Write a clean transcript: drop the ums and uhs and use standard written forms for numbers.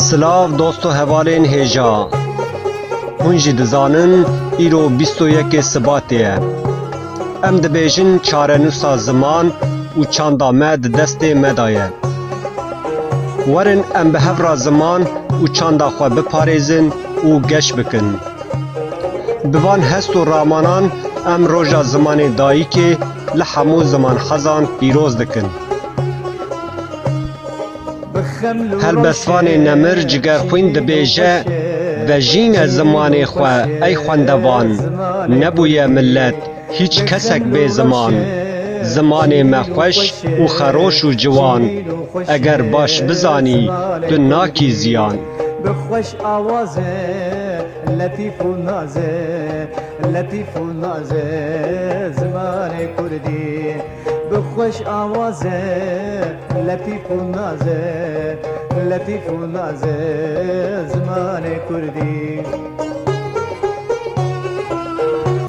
سلاو دوستو هوالین هیجا هون جی دزانن ایرو 21 سباتیه ام دبیجن چارنوسا زمان و چاندا مد دست مدایه ورن ام به هفرا زمان و چاندا خواه بپاریزن و گش بکن بوان هست و رامانان ام روژا زمان دایی که لحمو زمان خزان پیروز دکن هل بسوان نمر جگر خوین دبیجه و جین زمان خواه ای خوندوان نبوی ملت هیچ کسک به زمان زمان مخوش و خروش و جوان اگر باش بزانی تو ناکی زیان بخوش آوازه لطیف و نازه لطیف و نازه زمان کردی بخوش آوازه لطیف و نازه لطیف و نازه زمان کردی